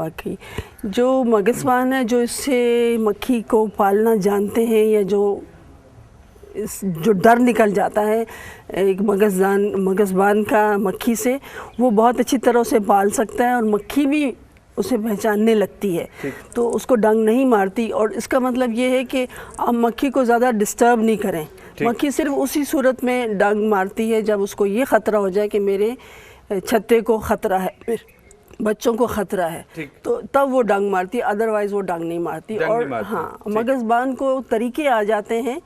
واقعی جو مگسبان ہے جو اس سے مکھی کو پالنا جانتے ہیں یا جو ڈر نکل جاتا ہے ایک مگسبان کا مکھی سے، وہ بہت اچھی طرح اسے پال سکتا ہے اور مکھی بھی اسے پہچاننے لگتی ہے تو اس کو ڈنگ نہیں مارتی. اور اس کا مطلب یہ ہے کہ آپ مکھی کو زیادہ ڈسٹرب نہیں کریں. مکھی صرف اسی صورت میں ڈنگ مارتی ہے جب اس کو یہ خطرہ ہو جائے کہ میرے چھتے کو خطرہ ہے، میرے بچوں کو خطرہ ہے، تو تب وہ ڈنگ مارتی ہے، ادروائز وہ ڈنگ نہیں مارتی. اور ہاں مگسبان کو طریقے آ جاتے ہیں،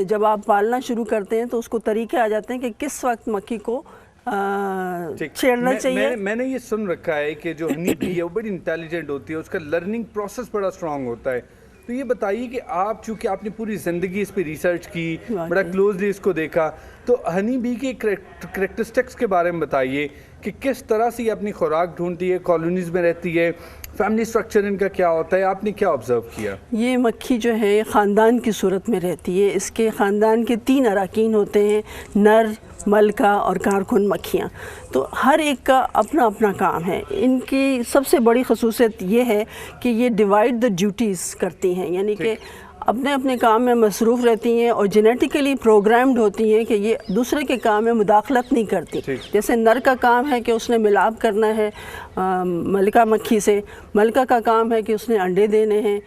جب آپ پالنا شروع کرتے ہیں تو اس کو طریقے آ جاتے ہیں کہ کس وقت مکھی کو چھیڑنا چاہیے. میں نے یہ سن رکھا ہے کہ جو ہنی بی ہے وہ بڑی انٹیلیجنٹ ہوتی ہے، اس کا لرننگ پروسیس بڑا اسٹرانگ ہوتا ہے. تو یہ بتائیے کہ آپ چونکہ آپ نے پوری زندگی اس پہ ریسرچ کی، بڑا کلوزلی اس کو دیکھا، تو ہنی بی کے کریکٹرسٹکس کے بارے میں بتائیے کہ کس طرح سے یہ اپنی خوراک ڈھونڈتی ہے، کالونیز میں رہتی ہے، فیملی سٹرکچر ان کا کیا ہوتا ہے، آپ نے کیا آبزرو کیا؟ یہ مکھی جو ہے خاندان کی صورت میں رہتی ہے. اس کے خاندان کے 3 اراکین ہوتے ہیں، نر، ملکہ اور کارکن مکھیاں. تو ہر ایک کا اپنا اپنا کام ہے. ان کی سب سے بڑی خصوصیت یہ ہے کہ یہ ڈیوائڈ دا ڈیوٹیز کرتی ہیں، یعنی کہ اپنے اپنے کام میں مصروف رہتی ہیں اور جینیٹیکلی پروگرامڈ ہوتی ہیں کہ یہ دوسرے کے کام میں مداخلت نہیں کرتی. جیسے نر کا کام ہے کہ اس نے ملاپ کرنا ہے ملکہ مکھی سے، ملکہ کا کام ہے کہ اس نے انڈے دینے ہیں،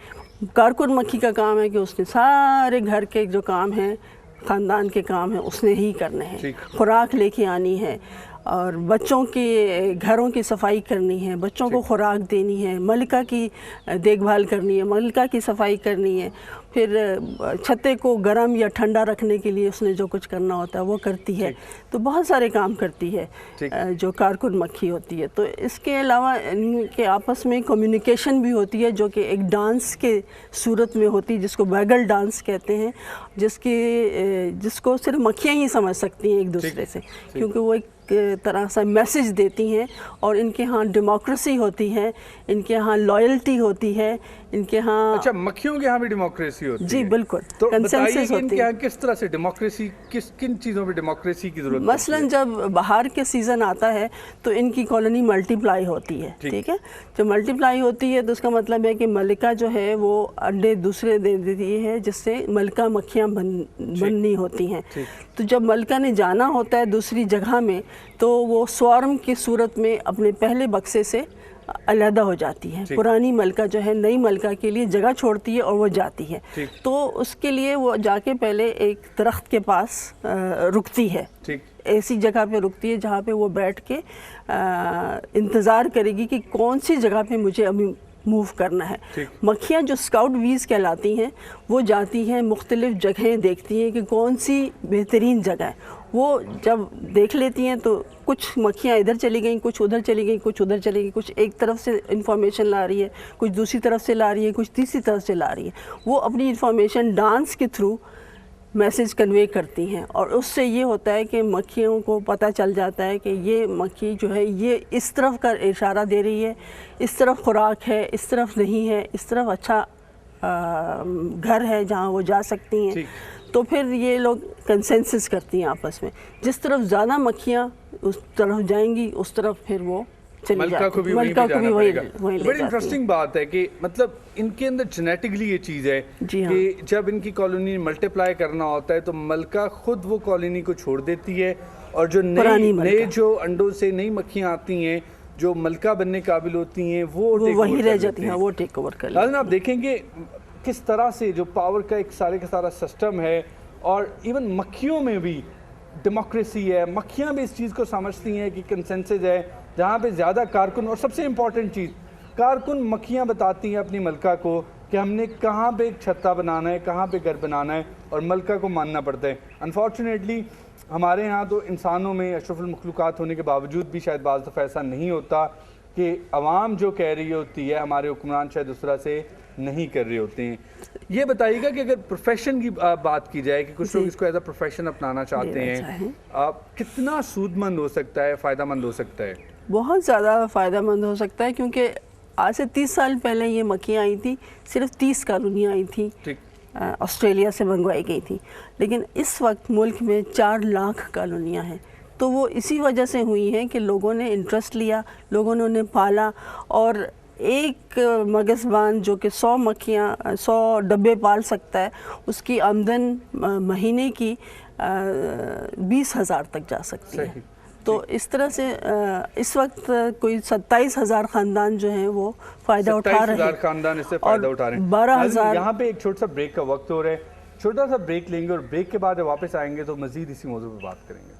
کارکن مکھی کا کام ہے کہ اس نے سارے گھر کے جو کام ہیں، خاندان کے کام ہیں، اس نے ہی کرنے ہیں. خوراک لے کے آنی ہے اور بچوں کی گھروں کی صفائی کرنی ہے، بچوں کو خوراک دینی ہے، ملکہ کی دیکھ بھال کرنی ہے، ملکہ کی صفائی کرنی ہے، پھر چھتے کو گرم یا ٹھنڈا رکھنے کے لیے اس نے جو کچھ کرنا ہوتا ہے وہ کرتی ہے. تو بہت سارے کام کرتی ہے جو کارکن مکھی ہوتی ہے. تو اس کے علاوہ ان کے آپس میں کمیونیکیشن بھی ہوتی ہے جو کہ ایک ڈانس کے صورت میں ہوتی ہے جس کو ویگل ڈانس کہتے ہیں، جس کو صرف مکھیاں ہی سمجھ سکتی ہیں ایک دوسرے سے، کیونکہ وہ ایک طرح سے میسج دیتی ہیں. اور ان کے ہاں ڈیموکریسی ہوتی ہے، ان کے ہاں لائلٹی ہوتی ہے، ان کے ہاں اچھا مکھیوں کے ہاں بھی ڈیموکریسی ہوتی ہے؟ جی بالکل. تو بتائیے کہ ان کے ہاں کس طرح سے ڈیموکریسی، کن چیزوں پہ ڈیموکریسی کی ضرورت؟ مثلاً جب بہار کے سیزن آتا ہے تو ان کی کالونی ملٹی پلائی ہوتی ہے، ٹھیک ہے. جب ملٹی پلائی ہوتی ہے تو اس کا مطلب ہے کہ ملکہ جو ہے وہ انڈے دوسرے دے دیتی ہے جس سے ملکہ مکھیاں بننی ہوتی ہیں. تو جب ملکہ نے جانا ہوتا ہے دوسری جگہ میں تو وہ سوارم کی صورت میں اپنے پہلے بکسے سے علیحدہ ہو جاتی ہے. پرانی ملکہ جو ہے نئی ملکہ کے لیے جگہ چھوڑتی ہے اور وہ جاتی ہے. تو اس کے لیے وہ جا کے پہلے ایک درخت کے پاس رکتی ہے، ایسی جگہ پہ رکتی ہے جہاں پہ وہ بیٹھ کے انتظار کرے گی کہ کون سی جگہ پہ مجھے ابھی موو کرنا ہے. مکھیاں جو اسکاؤٹ ویز کہلاتی ہیں وہ جاتی ہیں مختلف جگہیں دیکھتی ہیں کہ کون سی بہترین جگہ ہے. وہ جب دیکھ لیتی ہیں تو کچھ مکھیاں ادھر چلی گئیں، کچھ ادھر چلی گئیں، کچھ ادھر چلی گئیں، کچھ ایک طرف سے انفارمیشن لا رہی ہے، کچھ دوسری طرف سے لا رہی ہے، کچھ تیسری طرف سے لا رہی ہے. وہ اپنی انفارمیشن ڈانس کے تھرو میسج کنوے کرتی ہیں اور اس سے یہ ہوتا ہے کہ مکھیوں کو پتہ چل جاتا ہے کہ یہ مکھی جو ہے یہ اس طرف کا اشارہ دے رہی ہے، اس طرف خوراک ہے، اس طرف نہیں ہے، اس طرف اچھا گھر ہے جہاں وہ جا سکتی ہیں. تو پھر یہ لوگ کنسنسس کرتی ہیں آپس میں، جس طرف زیادہ مکھیاں اس طرف جائیں گی اس طرف پھر وہ ملکہ کو بھی وہیں پہ جانا پڑے گا. بڑی انٹرسٹنگ بات ہے کہ مطلب ان کے اندر جینیٹکلی یہ چیز ہے کہ جب ان کی کالونی ملٹی پلائی کرنا ہوتا ہے تو ملکہ خود وہ کالونی کو چھوڑ دیتی ہے اور جو نئے جو انڈوں سے نئی مکھیاں آتی ہیں جو ملکہ بننے قابل ہوتی ہیں وہ وہیں رہ جاتی ہیں، وہ ٹیک اوور کر لیتی ہیں. آپ دیکھیں گے کس طرح سے جو پاور کا ایک سارے کا سارا سسٹم ہے اور ایون مکھیوں میں بھی ڈیموکریسی ہے. مکھیاں بھی اس چیز کو سمجھتی ہیں کہ کنسنسس ہے جہاں پہ زیادہ کارکن، اور سب سے امپورٹنٹ چیز کارکن مکھیاں بتاتی ہیں اپنی ملکہ کو کہ ہم نے کہاں پہ ایک چھتا بنانا ہے، کہاں پہ گھر بنانا ہے، اور ملکہ کو ماننا پڑتا ہے. انفارچونیٹلی ہمارے ہاں تو انسانوں میں اشرف المخلوقات ہونے کے باوجود بھی شاید بعض دفعہ ایسا نہیں ہوتا کہ عوام جو کہہ رہی ہوتی ہے ہمارے حکمران شاید اس طرح سے نہیں کر رہے ہوتے ہیں. یہ بتائیے گا کہ اگر پروفیشن کی بات کی جائے کہ کچھ لوگ اس کو ایز اے پروفیشن اپنانا چاہتے ہیں، کتنا سود مند ہو سکتا ہے، فائدہ مند ہو سکتا ہے؟ بہت زیادہ فائدہ مند ہو سکتا ہے کیونکہ آج سے 30 سال پہلے یہ مکھیاں آئی تھیں، صرف 30 کالونیاں آئی تھیں، آسٹریلیا سے منگوائی گئی تھیں. لیکن اس وقت ملک میں 4 لاکھ کالونیاں ہیں. تو وہ اسی وجہ سے ہوئی ہیں کہ لوگوں نے انٹرسٹ لیا، لوگوں نے انہیں پالا اور ایک مگسبان جو کہ 100 مکھیاں 100 ڈبے پال سکتا ہے، اس کی آمدن مہینے کی 20,000 تک جا سکتی ہے. تو اس طرح سے اس وقت کوئی 27,000 خاندان جو ہیں وہ فائدہ اٹھا رہے ہیں. 27,000 خاندان اس سے فائدہ اٹھا رہے ہیں. 12,000. یہاں پہ ایک چھوٹا سا بریک کا وقت ہو رہا ہے، چھوٹا سا بریک لیں گے اور بریک کے بعد واپس آئیں گے تو مزید اسی موضوع پہ بات کریں گے.